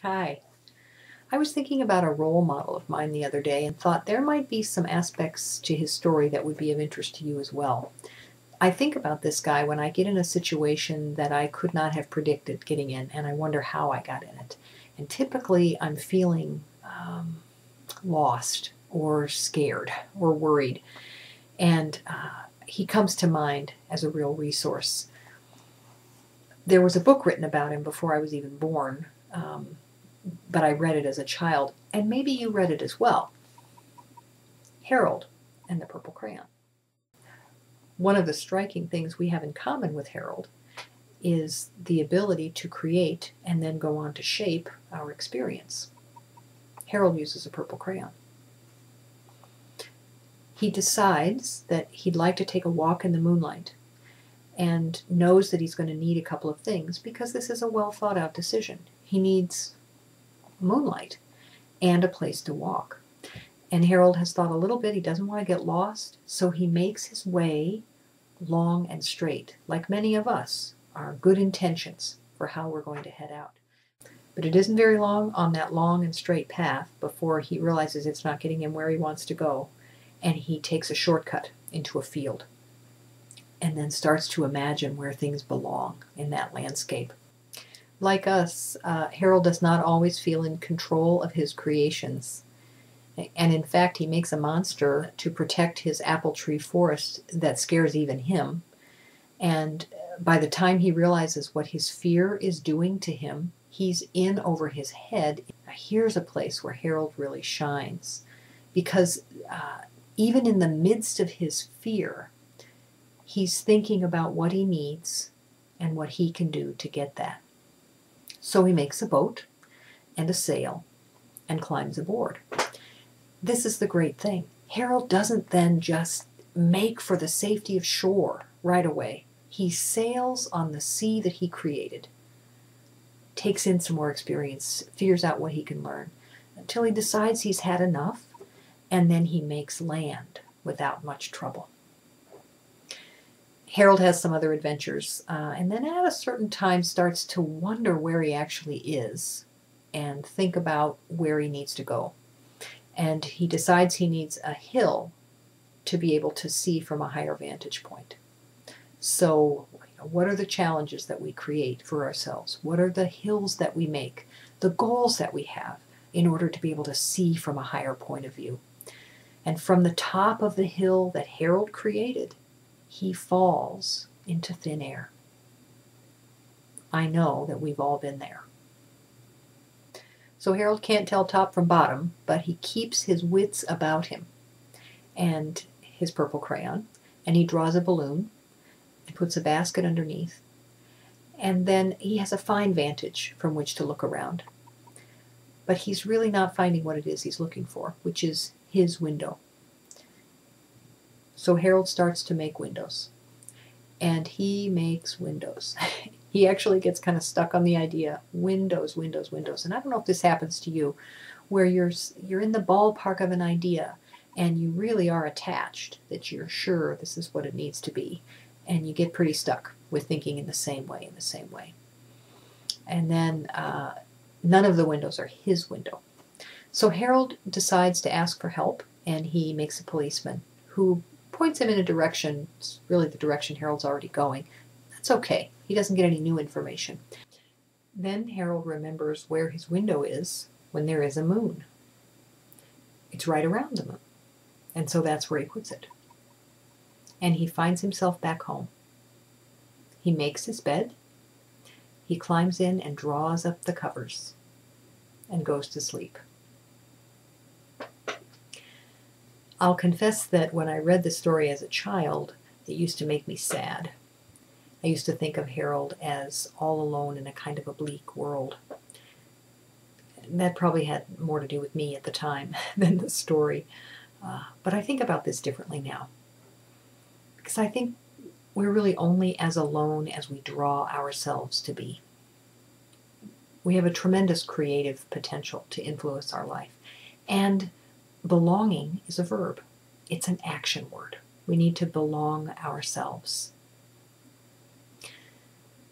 Hi. I was thinking about a role model of mine the other day and thought there might be some aspects to his story that would be of interest to you as well. I think about this guy when I get in a situation that I could not have predicted getting in, and I wonder how I got in it. And typically I'm feeling lost or scared or worried. And he comes to mind as a real resource. There was a book written about him before I was even born. But I read it as a child, and maybe you read it as well. Harold and the Purple Crayon. One of the striking things we have in common with Harold is the ability to create and then go on to shape our experience. Harold uses a purple crayon. He decides that he'd like to take a walk in the moonlight and knows that he's going to need a couple of things because this is a well thought out decision. He needs moonlight and a place to walk. And Harold has thought a little bit. He doesn't want to get lost, so he makes his way long and straight, like many of us, our good intentions for how we're going to head out. But it isn't very long on that long and straight path before he realizes it's not getting him where he wants to go, and he takes a shortcut into a field and then starts to imagine where things belong in that landscape. Like us, Harold does not always feel in control of his creations. And in fact, he makes a monster to protect his apple tree forest that scares even him. And by the time he realizes what his fear is doing to him, he's in over his head. Here's a place where Harold really shines. Because even in the midst of his fear, he's thinking about what he needs and what he can do to get that. So he makes a boat and a sail and climbs aboard. This is the great thing. Harold doesn't then just make for the safety of shore right away. He sails on the sea that he created, takes in some more experience, figures out what he can learn, until he decides he's had enough, and then he makes land without much trouble. Harold has some other adventures, and then at a certain time starts to wonder where he actually is and think about where he needs to go. And he decides he needs a hill to be able to see from a higher vantage point. So, what are the challenges that we create for ourselves? What are the hills that we make, the goals that we have in order to be able to see from a higher point of view? And from the top of the hill that Harold created, he falls into thin air. I know that we've all been there. So Harold can't tell top from bottom, but he keeps his wits about him and his purple crayon, and he draws a balloon and puts a basket underneath, and then he has a fine vantage from which to look around. But he's really not finding what it is he's looking for, which is his window. So Harold starts to make windows, and he makes windows. He actually gets kind of stuck on the idea, windows, windows, windows. And I don't know if this happens to you, where you're in the ballpark of an idea, and you really are attached, that you're sure this is what it needs to be. And you get pretty stuck with thinking in the same way, And then none of the windows are his window. So Harold decides to ask for help, and he makes a policeman who points him in a direction, really the direction Harold's already going. That's okay. He doesn't get any new information. Then Harold remembers where his window is when there is a moon. It's right around the moon. And so that's where he puts it. And he finds himself back home. He makes his bed. He climbs in and draws up the covers and goes to sleep. I'll confess that when I read the story as a child, it used to make me sad. I used to think of Harold as all alone in a kind of a bleak world. That probably had more to do with me at the time than the story. But I think about this differently now. Because I think we're really only as alone as we draw ourselves to be. We have a tremendous creative potential to influence our life. And belonging is a verb. It's an action word. We need to belong ourselves.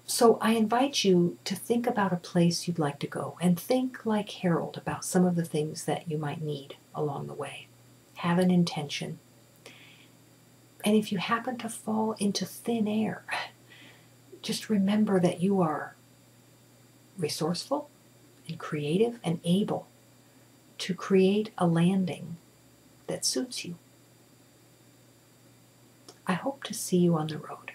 So I invite you to think about a place you'd like to go, and think like Harold about some of the things that you might need along the way. Have an intention. And if you happen to fall into thin air, just remember that you are resourceful and creative and able to create a landing that suits you. I hope to see you on the road.